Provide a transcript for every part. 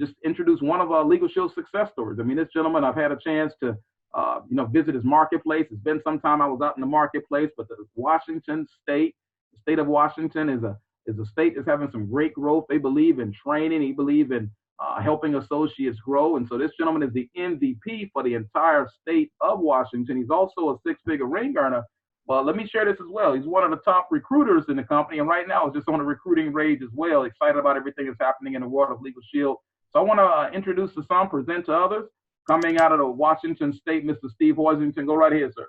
just introduce one of our Legal Shield success stories. I mean, this gentleman, I've had a chance to, visit his marketplace. It's been some time I was out in the marketplace, but the state of Washington is a state that's having some great growth. They believe in training. He believes in helping associates grow. And so this gentleman is the MVP for the entire state of Washington. He's also a six-figure ring earner. Well, let me share this as well. He's one of the top recruiters in the company, and right now is just on a recruiting rage as well. Excited about everything that's happening in the world of Legal Shield. So I want to introduce to some, present to others. Coming out of the Washington State, Mr. Steve Hoisington. Go right ahead, sir.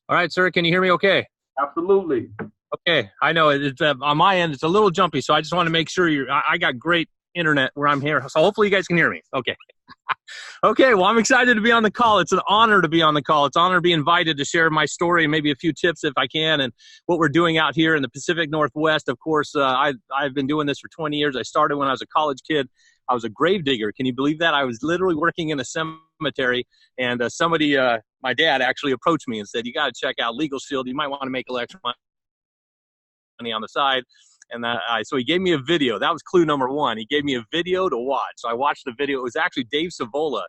All right, sir. Can you hear me okay? Absolutely. Okay. I know it's on my end, it's a little jumpy, so I just want to make sure I got great internet where I'm here. So hopefully you guys can hear me. Okay. Okay. Well, I'm excited to be on the call. It's an honor to be on the call. It's an honor to be invited to share my story and maybe a few tips if I can, and what we're doing out here in the Pacific Northwest. Of course, I've been doing this for 20 years. I started when I was a college kid. I was a grave digger. Can you believe that? I was literally working in a cemetery, and somebody, my dad actually approached me and said, you got to check out Legal Shield. You might want to make a little extra money on the side. And so he gave me a video. That was clue number one. He gave me a video to watch. So I watched the video. It was actually Dave Savola,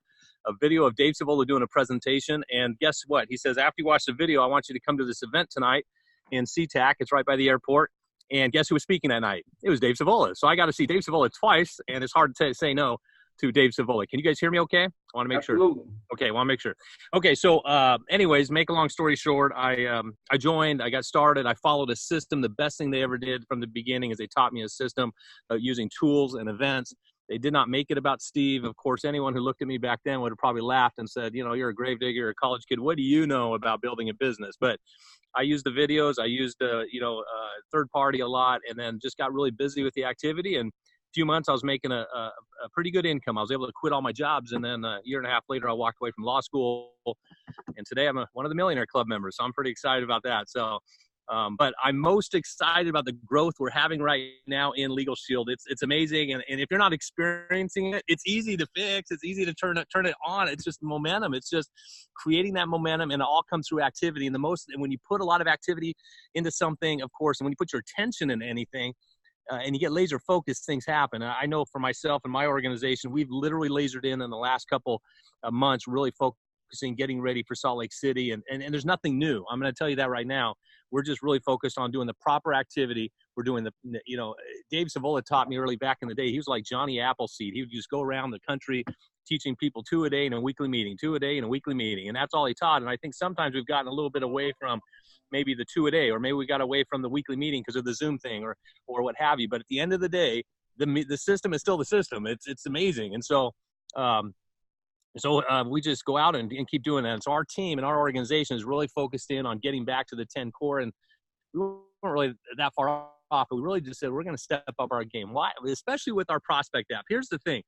a video of Dave Savola doing a presentation. And guess what? He says, after you watch the video, I want you to come to this event tonight in SeaTac. It's right by the airport. And guess who was speaking that night? It was Dave Savola. So I got to see Dave Savola twice, and it's hard to say no to Dave Savola. Can you guys hear me okay? I want to make Absolutely. sure. Okay, I want to make sure. Okay, so anyways, make a long story short, I joined, I got started, I followed a system. The best thing they ever did from the beginning is they taught me a system using tools and events. They did not make it about Steve. Of course, anyone who looked at me back then would have probably laughed and said, you're a grave digger, you're a college kid. What do you know about building a business? But I used the videos. I used, third party a lot, and then just got really busy with the activity. And a few months, I was making a pretty good income. I was able to quit all my jobs. And then a year and a half later, I walked away from law school. And today I'm one of the Millionaire Club members. So I'm pretty excited about that. So, but I'm most excited about the growth we're having right now in Legal Shield. It's amazing. And if you're not experiencing it, it's easy to fix. It's easy to turn it on. It's just momentum. It's just creating that momentum, and it all comes through activity. And when you put a lot of activity into something, of course, and when you put your attention in anything, and you get laser focused, things happen. I know for myself and my organization, we've literally lasered in the last couple of months, really focusing, getting ready for Salt Lake City. And there's nothing new. I'm going to tell you that right now. We're just really focused on doing the proper activity. We're doing Dave Savola taught me early back in the day. He was like Johnny Appleseed. He would just go around the country teaching people 2 a day in a weekly meeting, 2 a day in a weekly meeting. And that's all he taught. And I think sometimes we've gotten a little bit away from maybe the 2 a day, or maybe we got away from the weekly meeting because of the Zoom thing or what have you. But at the end of the day, the system is still the system. It's amazing. And so, we just go out and keep doing that. And so our team and our organization is really focused in on getting back to the 10 core. And we weren't really that far off, but we really just said, we're going to step up our game. Why? Especially with our prospect app. Here's the thing.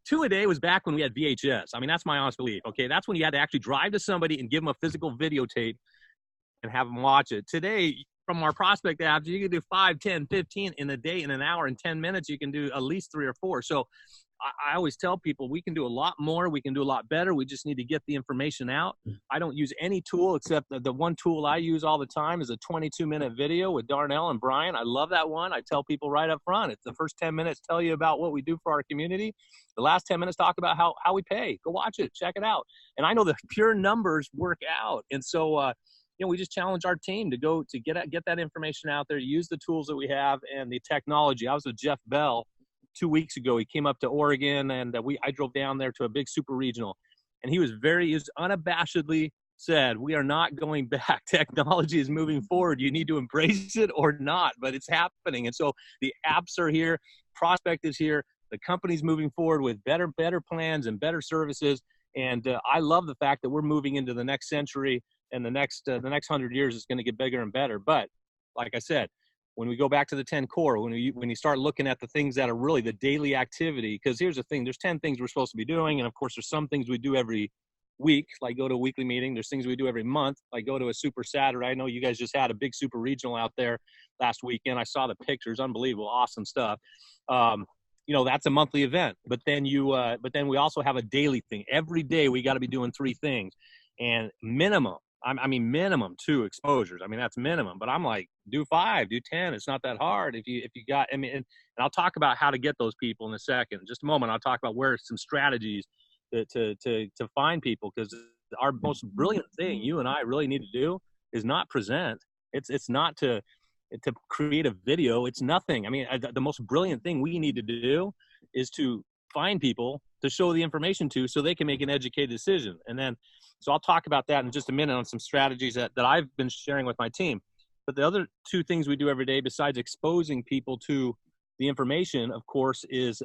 2 a day was back when we had VHS. I mean, that's my honest belief. Okay. That's when you had to actually drive to somebody and give them a physical videotape and have them watch it. Today, from our prospect apps, you can do 5, 10, 15 in a day, in an hour, in 10 minutes. You can do at least 3 or 4. So I always tell people we can do a lot more. We can do a lot better. We just need to get the information out. I don't use any tool except the one tool I use all the time is a 22-minute video with Darnell and Brian. I love that one. I tell people right up front, it's the first 10 minutes tell you about what we do for our community. The last 10 minutes talk about how we pay. Go watch it. Check it out. And I know the pure numbers work out. And so, we just challenge our team to go to get that information out there, use the tools that we have and the technology. I was with Jeff Bell 2 weeks ago. He came up to Oregon, and I drove down there to a big super regional, and he was unabashedly said, we are not going back. Technology is moving forward. You need to embrace it or not, but it's happening. And so the apps are here. Prospect is here. The company's moving forward with better plans and better services. And I love the fact that we're moving into the next century, and the next 100 years is going to get bigger and better. But like I said, when we go back to the 10 core, when you start looking at the things that are really the daily activity, because here's the thing, there's 10 things we're supposed to be doing. And of course, there's some things we do every week, like go to a weekly meeting. There's things we do every month, like go to a super Saturday. I know you guys just had a big super regional out there last weekend. I saw the pictures, unbelievable, awesome stuff. That's a monthly event, but then we also have a daily thing. Every day we got to be doing 3 things, and minimum, I mean, minimum 2 exposures. I mean, that's minimum. But I'm like, do 5, do 10. It's not that hard. If you got, I mean, and I'll talk about how to get those people in a second. In just a moment, I'll talk about where some strategies to find people, because our most brilliant thing you and I really need to do is not present. It's not to create a video. It's nothing. I mean, the most brilliant thing we need to do is to find people to show the information to so they can make an educated decision. And then, so I'll talk about that in just a minute on some strategies that I've been sharing with my team. But the other 2 things we do every day, besides exposing people to the information, of course, is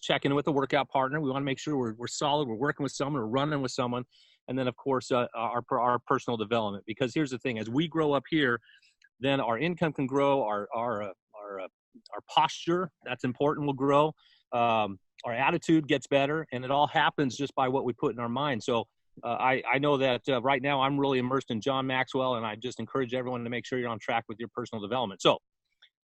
checking with a workout partner. We want to make sure we're solid, we're working with someone, we're running with someone. And then, of course, our personal development. Because here's the thing: as we grow up here, then our income can grow, our posture, that's important, will grow. Our attitude gets better, and it all happens just by what we put in our mind. So I know that right now I'm really immersed in John Maxwell, and I just encourage everyone to make sure you're on track with your personal development. So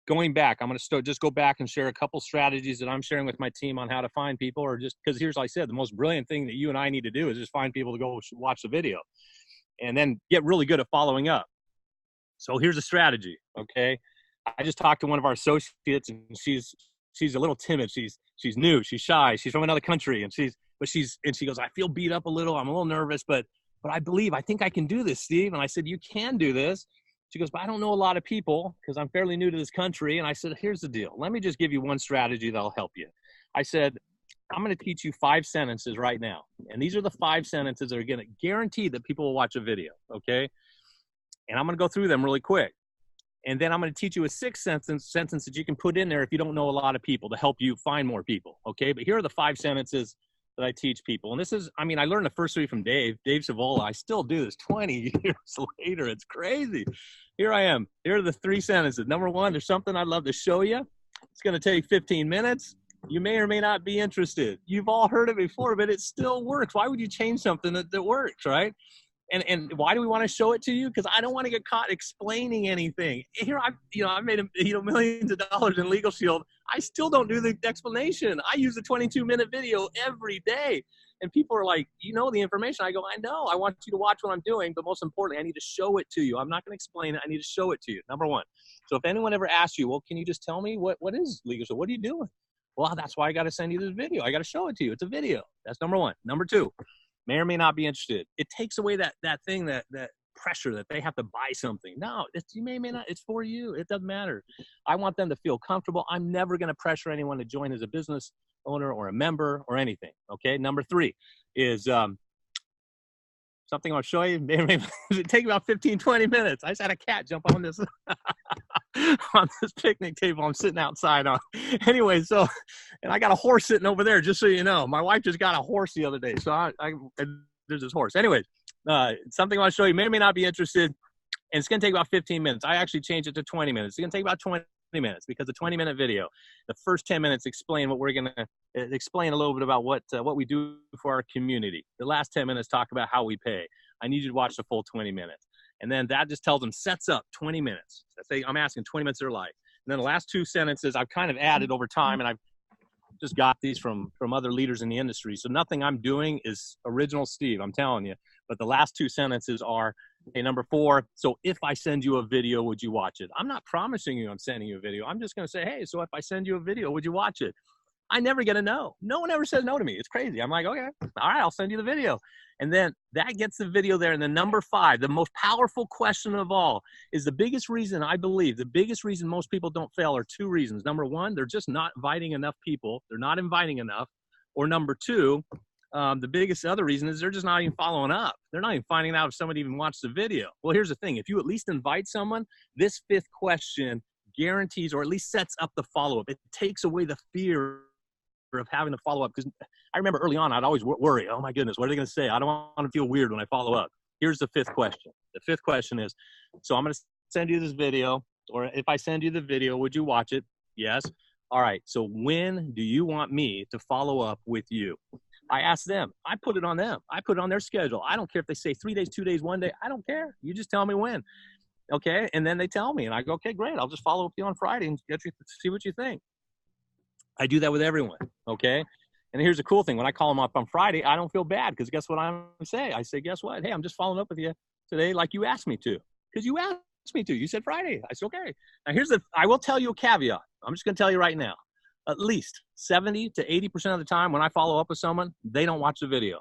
going back, I'm going to just go back and share a couple strategies that I'm sharing with my team on how to find people, or just because here's, like I said, the most brilliant thing that you and I need to do is just find people to go watch the video and then get really good at following up. So here's a strategy. Okay. I just talked to one of our associates, and she's a little timid. She's new. She's shy. She's from another country, and she goes, I feel beat up a little. I'm a little nervous, but I think I can do this, Steve. And I said, you can do this. She goes, but I don't know a lot of people because I'm fairly new to this country. And I said, here's the deal. Let me just give you one strategy that'll help you. I said, I'm going to teach you 5 sentences right now. And these are the 5 sentences that are going to guarantee that people will watch a video. Okay. And I'm going to go through them really quick. And then I'm going to teach you a 6th sentence that you can put in there if you don't know a lot of people, to help you find more people. Okay. But here are the 5 sentences that I teach people. And this is, I mean, I learned the first 3 from Dave Savola. I still do this 20 years later. It's crazy. Here I am. Here are the 3 sentences. Number 1, there's something I'd love to show you. It's going to take 15 minutes. You may or may not be interested. You've all heard it before, but it still works. Why would you change something that works, right? And why do we want to show it to you? Because I don't want to get caught explaining anything. Here, I've made millions of dollars in Legal Shield. I still don't do the explanation. I use a 22-minute video every day. And people are like, you know the information. I go, I know. I want you to watch what I'm doing. But most importantly, I need to show it to you. I'm not going to explain it. I need to show it to you, number 1. So if anyone ever asks you, well, can you just tell me what is Legal Shield? What are you doing? Well, that's why I got to send you this video. I got to show it to you. It's a video. That's number 1. Number 2. May or may not be interested. It takes away that thing, that pressure that they have to buy something. No, you may or may not. It's for you. It doesn't matter. I want them to feel comfortable. I'm never going to pressure anyone to join as a business owner or a member or anything. Okay. Number 3 is something I'll show you. It take about 15, 20 minutes. I just had a cat jump on this on this picnic table I'm sitting outside on. Anyway, so, and I got a horse sitting over there, just so you know. My wife just got a horse the other day. So there's this horse. Anyways, something I'll show you, may or may not be interested. And it's going to take about 15 minutes. I actually changed it to 20 minutes. It's going to take about 20 minutes, because a 20-minute video, the first 10 minutes explain what we're going to explain, a little bit about what we do for our community. The last 10 minutes talk about how we pay. I need you to watch the full 20 minutes. And then that just tells them, sets up 20 minutes. I'm asking 20 minutes of their life. And then the last 2 sentences I've kind of added over time, and I've just got these from other leaders in the industry. So nothing I'm doing is original, Steve, I'm telling you. But the last 2 sentences are, hey, number 4, so if I send you a video, would you watch it? I'm not promising you I'm sending you a video. I'm just going to say, hey, so if I send you a video, would you watch it? I never get a no. No one ever says no to me. It's crazy. I'm like, okay, all right, I'll send you the video. And then that gets the video there. And then number 5, the most powerful question of all, is the biggest reason, I believe, the biggest reason most people don't fail are 2 reasons. Number 1, they're just not inviting enough people. They're not inviting enough. Or number 2, the biggest other reason is they're just not even following up. They're not even finding out if somebody even watched the video. Well, here's the thing. If you at least invite someone, this 5th question guarantees, or at least sets up the follow-up. It takes away the fear of having to follow up. Because I remember early on, I'd always worry, oh my goodness, what are they going to say? I don't want to feel weird when I follow up. Here's the 5th question. The 5th question is, so I'm going to send you this video, or if I send you the video, would you watch it? Yes. All right. So when do you want me to follow up with you? I ask them. I put it on them. I put it on their schedule. I don't care if they say 3 days, 2 days, 1 day. I don't care. You just tell me when. Okay. And then they tell me, and I go, okay, great. I'll just follow up with you on Friday and get you to see what you think. I do that with everyone. Okay. And here's the cool thing. When I call them up on Friday, I don't feel bad, because guess what I'm going to say? I say, guess what? Hey, I'm just following up with you today like you asked me to, because you asked me to. You said Friday. I said, okay. Now I will tell you a caveat. I'm just going to tell you right now. At least 70 to 80% of the time when I follow up with someone, they don't watch the video.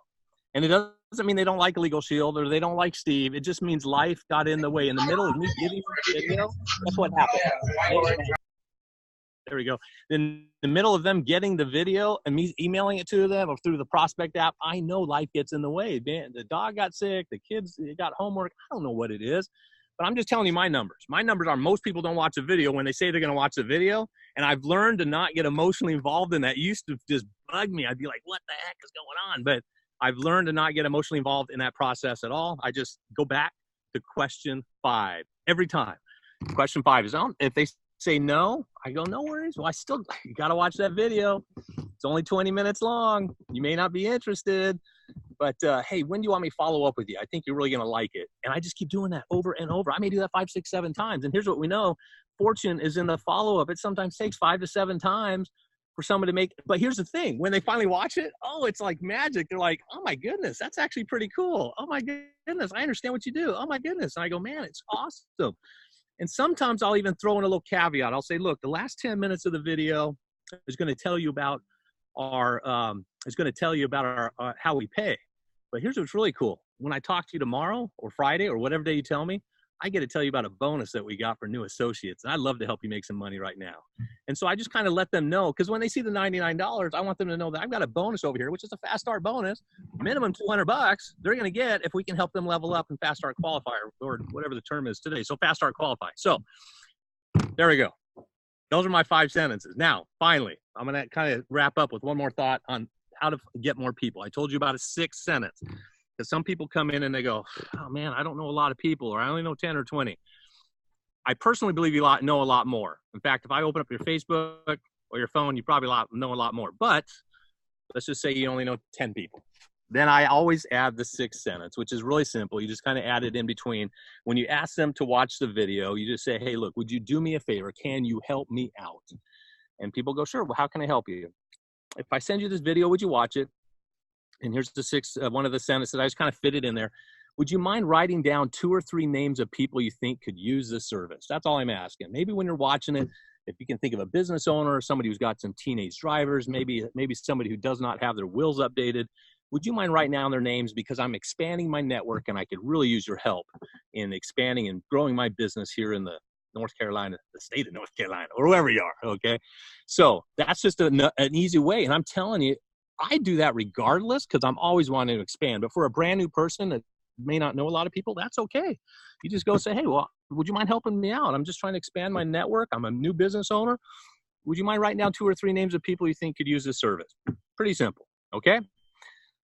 And it doesn't mean they don't like Legal Shield or they don't like Steve. It just means life got in the way. In the middle of me giving the video, that's what happened. There we go. In the middle of them getting the video and me emailing it to them or through the Prospect app, I know life gets in the way. Man, the dog got sick, the kids got homework. I don't know what it is, but I'm just telling you my numbers. My numbers are most people don't watch a video when they say they're going to watch the video, and I've learned to not get emotionally involved in that. It used to just bug me. I'd be like, what the heck is going on? But I've learned to not get emotionally involved in that process at all. I just go back to question 5 every time. Question 5 is on. If they say no, I go, no worries. Well, you got to watch that video. It's only 20 minutes long. You may not be interested, but hey, when do you want me to follow up with you? I think you're really going to like it. And I just keep doing that over and over. I may do that 5, 6, 7 times. And here's what we know. Fortune is in the follow-up. It sometimes takes 5 to 7 times for someone to make, but here's the thing. When they finally watch it, oh, it's like magic. They're like, oh my goodness, that's actually pretty cool. Oh my goodness, I understand what you do. Oh my goodness. And I go, man, it's awesome. And sometimes I'll even throw in a little caveat. I'll say, look, the last 10 minutes of the video is going to tell you about our how we pay. But here's what's really cool. When I talk to you tomorrow or Friday or whatever day you tell me, I get to tell you about a bonus that we got for new associates. And I'd love to help you make some money right now. And so I just kind of let them know, because when they see the $99, I want them to know that I've got a bonus over here, which is a fast start bonus, minimum $200 they're going to get if we can help them level up and fast start qualifier, or whatever the term is today. So fast start qualify. So there we go. Those are my 5 sentences. Now, finally, I'm going to kind of wrap up with one more thought on how to get more people. I told you about a 6th sentence. Because some people come in and they go, oh man, I don't know a lot of people, or I only know 10 or 20. I personally believe you know a lot more. In fact, if I open up your Facebook or your phone, you probably know a lot more. But let's just say you only know 10 people. Then I always add the 6th sentence, which is really simple. You just kind of add it in between. When you ask them to watch the video, you just say, hey, look, would you do me a favor? Can you help me out? And people go, sure, well, how can I help you? If I send you this video, would you watch it? And here's the 6th, one of the sentences. I just kind of fit it in there. Would you mind writing down 2 or 3 names of people you think could use this service? That's all I'm asking. Maybe when you're watching it, if you can think of a business owner, somebody who's got some teenage drivers, maybe somebody who does not have their wills updated, would you mind writing down their names? Because I'm expanding my network and I could really use your help in expanding and growing my business here in the North Carolina, the state of North Carolina, or wherever you are, okay? So that's just an easy way. And I'm telling you, I do that regardless, because I'm always wanting to expand. But for a brand new person that may not know a lot of people, that's okay. You just go say, hey, well, would you mind helping me out? I'm just trying to expand my network. I'm a new business owner. Would you mind writing down 2 or 3 names of people you think could use this service? Pretty simple, okay?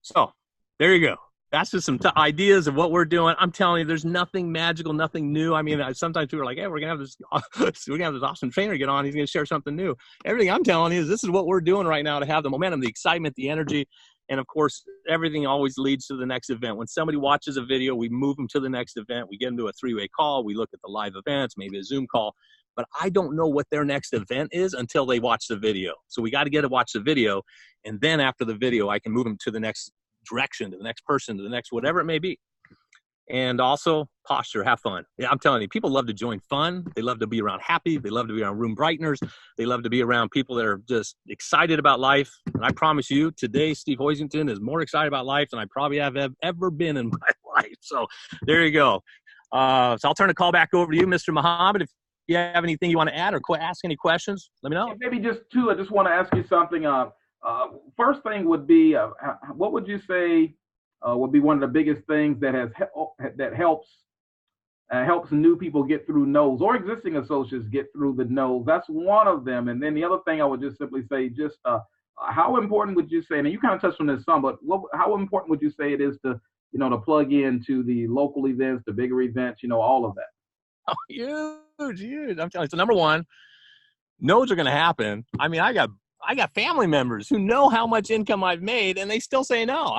So there you go. That's just some ideas of what we're doing. I'm telling you, there's nothing magical, nothing new. I mean, sometimes people are like, hey, we're going to have this awesome trainer get on. He's going to share something new. Everything I'm telling you is this is what we're doing right now to have the momentum, the excitement, the energy. And of course, everything always leads to the next event. When somebody watches a video, we move them to the next event. We get them to a 3-way call. We look at the live events, maybe a Zoom call. But I don't know what their next event is until they watch the video. So we got to get to watch the video. And then after the video, I can move them to the next direction, to the next person, to the next whatever it may be. And also posture, have fun. Yeah, I'm telling you, people love to join fun. They love to be around happy. They love to be around room brighteners. They love to be around people that are just excited about life. And I promise you, today, Steve Hoisington is more excited about life than I probably have ever been in my life. So there you go. So I'll turn the call back over to you, Mr. Muhammad. If you have anything you want to add or ask any questions, let me know. Maybe just 2. I just want to ask you something. First thing would be, what would you say would be one of the biggest things that helps new people get through no's, or existing associates get through the no's? That's one of them. And then the other thing I would just simply say, how important would you say, and you kind of touched on this some, but how important would you say it is to plug into the local events, the bigger events, all of that? Oh, huge. I'm telling you, so number one, no's are going to happen. I mean, I got family members who know how much income I've made, and they still say no.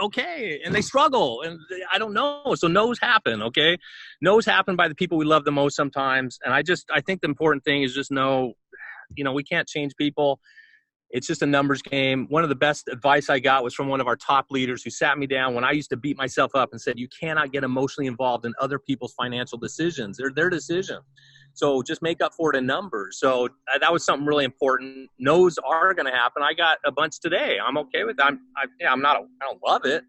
Okay, and they struggle, and I don't know. So no's happen, okay? No's happen by the people we love the most sometimes, and I think the important thing is just know, we can't change people. It's just a numbers game. One of the best advice I got was from one of our top leaders who sat me down when I used to beat myself up and said, you cannot get emotionally involved in other people's financial decisions. They're their decision. So just make up for it in numbers. So that was something really important. No's are going to happen. I got a bunch today. I'm okay with that. I don't love it,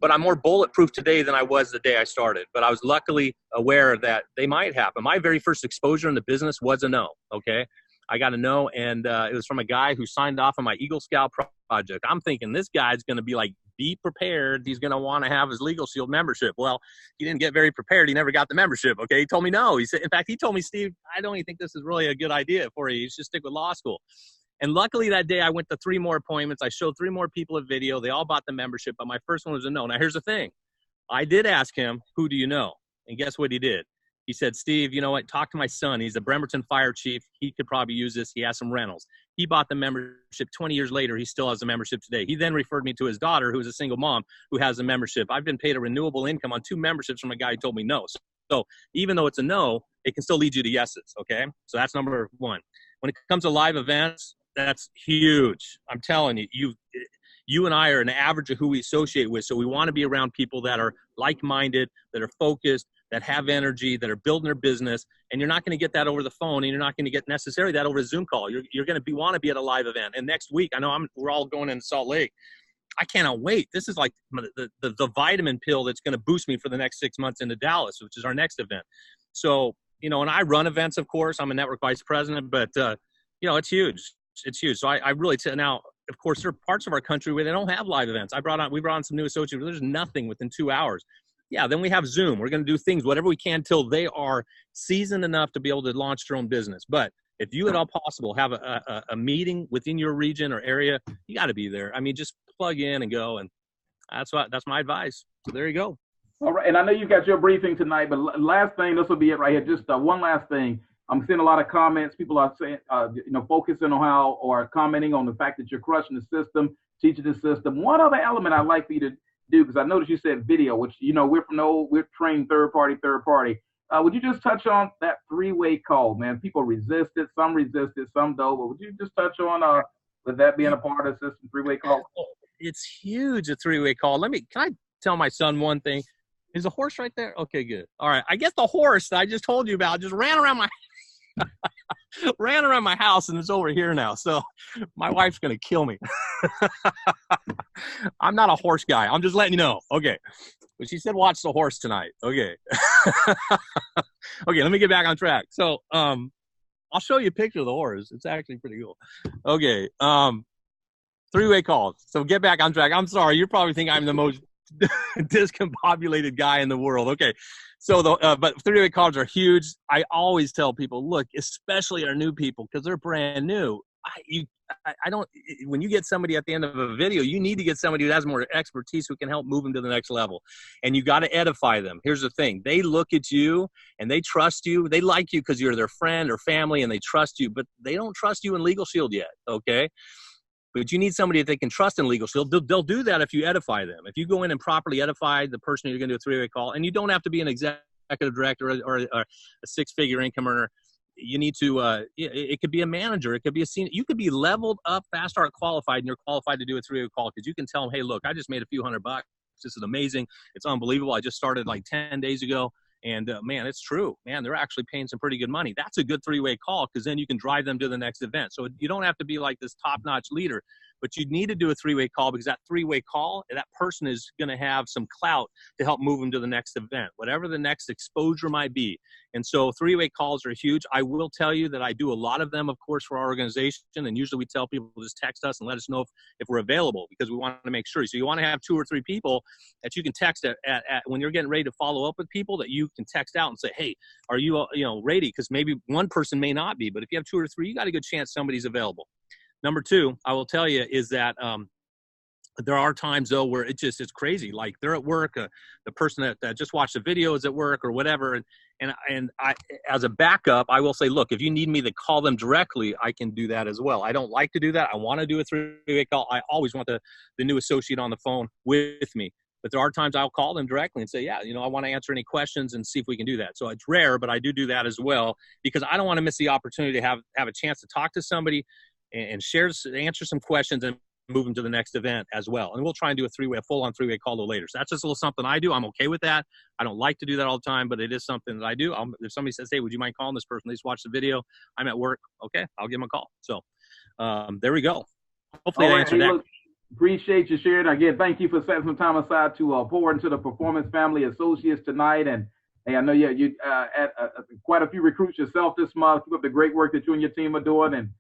but I'm more bulletproof today than I was the day I started. But I was luckily aware that they might happen. My very first exposure in the business was a no. Okay. I got a no, and it was from a guy who signed off on my Eagle Scout project. I'm thinking this guy's going to be like, be prepared. He's going to want to have his Legal Shield membership. Well, he didn't get very prepared. He never got the membership. Okay. He told me no. He said, in fact, he told me, Steve, I don't even think this is really a good idea for you. You should stick with law school. And luckily that day I went to 3 more appointments. I showed 3 more people a video. They all bought the membership, but my first one was a no. Now here's the thing. I did ask him, who do you know? And guess what he did? He said, Steve, you know what? Talk to my son. He's a Bremerton fire chief. He could probably use this. He has some rentals. He bought the membership 20 years later. He still has a membership today. He then referred me to his daughter, who is a single mom, who has a membership. I've been paid a renewable income on 2 memberships from a guy who told me no. So even though it's a no, it can still lead you to yeses, okay? So that's number 1. When it comes to live events, that's huge. I'm telling you, you and I are an average of who we associate with. So we want to be around people that are like-minded, that are focused, that have energy, that are building their business. And you're not going to get that over the phone, and you're not going to get necessarily that over a Zoom call. You're going to want to be at a live event. And next week, I know we're all going into Salt Lake. I cannot wait. This is like the vitamin pill that's going to boost me for the next 6 months into Dallas, which is our next event. So, and I run events, of course. I'm a network vice president, but, it's huge. It's huge. So I really, now, of course, there are parts of our country where they don't have live events. We brought on some new associates where there's nothing within 2 hours. Yeah, then we have Zoom. We're going to do things, whatever we can, till they are seasoned enough to be able to launch their own business. But if you at all possible have a meeting within your region or area, you got to be there. I mean, just plug in and go. And that's my advice. So there you go. All right. And I know you got your briefing tonight, but last thing, this will be it right here. Just one last thing. I'm seeing a lot of comments. People are saying, focusing on how, or commenting on the fact that you're crushing the system, teaching the system. One other element I'd like for you to do, because I noticed you said video, which, we're trained third party. Would you just touch on that 3-way call, man? People resist it, some don't. But would you just touch on with that being a part of the system, 3-way call? It's huge, a 3-way call. Can I tell my son one thing? Is the horse right there? Okay, good. All right. I guess the horse that I just told you about just ran around my house, and it's over here now. So my wife's going to kill me. I'm not a horse guy. I'm just letting you know. Okay. But she said, watch the horse tonight. Okay. Okay. Let me get back on track. So, I'll show you a picture of the horse. It's actually pretty cool. Okay. 3-way calls. So get back on track. I'm sorry. You probably think I'm the most discombobulated guy in the world. Okay. So but 3-way calls are huge. I always tell people, look, especially our new people, because they're brand new. When you get somebody at the end of a video, you need to get somebody who has more expertise who can help move them to the next level. And you got to edify them. Here's the thing. They look at you and they trust you. They like you because you're their friend or family and they trust you, but they don't trust you in Legal Shield yet. Okay. But you need somebody that they can trust in Legal Shield. They'll do that if you edify them. If you go in and properly edify the person you're going to do a 3-way call, and you don't have to be an executive director or a 6-figure income earner. You need to, it could be a manager. It could be a senior. You could be leveled up, fast start qualified, and you're qualified to do a 3-way call because you can tell them, hey, look, I just made a few $100. This is amazing. It's unbelievable. I just started like 10 days ago. And man, it's true. Man, they're actually paying some pretty good money. That's a good 3-way call because then you can drive them to the next event. So you don't have to be like this top-notch leader, but you need to do a 3-way call because that 3-way call, that person is going to have some clout to help move them to the next event, whatever the next exposure might be. And so 3-way calls are huge. I will tell you that I do a lot of them, of course, for our organization. And usually we tell people to just text us and let us know if we're available because we want to make sure. So you want to have 2 or 3 people that you can text at when you're getting ready to follow up with people that you can text out and say, hey, are you ready? Because maybe one person may not be, but if you have 2 or 3, you got a good chance somebody's available. Number 2, I will tell you is that there are times though where it's crazy. Like they're at work, the person that just watched the video is at work or whatever. And I, as a backup, I will say, look, if you need me to call them directly, I can do that as well. I don't like to do that. I want to do a 3-way call. I always want the new associate on the phone with me. But there are times I'll call them directly and say, yeah, I want to answer any questions and see if we can do that. So it's rare, but I do that as well because I don't want to miss the opportunity to have a chance to talk to somebody and answer some questions and move them to the next event as well. And we'll try and do a full-on three-way call to later. So that's just a little something I do. I'm okay with that. I don't like to do that all the time, but it is something that I do. If somebody says, hey, would you mind calling this person? They just watch the video. I'm at work. Okay, I'll give them a call. So there we go. Hopefully I answered that. Appreciate you sharing. Again, thank you for setting some time aside to pour into the Performance Family Associates tonight. And hey, I know you at quite a few recruits yourself this month. Keep up the great work that you and your team are doing. And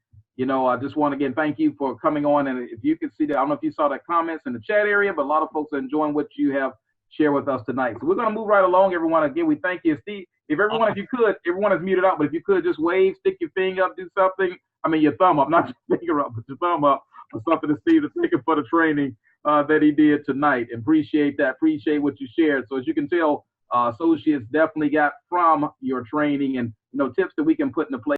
I just want to again thank you for coming on. And if you can see that, I don't know if you saw the comments in the chat area, but a lot of folks are enjoying what you have shared with us tonight. So we're going to move right along, everyone. Again, we thank you, Steve. If everyone, if you could, everyone is muted out, but if you could just wave, stick your finger up, do something. I mean, your thumb up, not your finger up, but your thumb up, or something to Steve to thank him for the training that he did tonight. And appreciate that. Appreciate what you shared. So as you can tell, associates definitely got from your training and tips that we can put into place.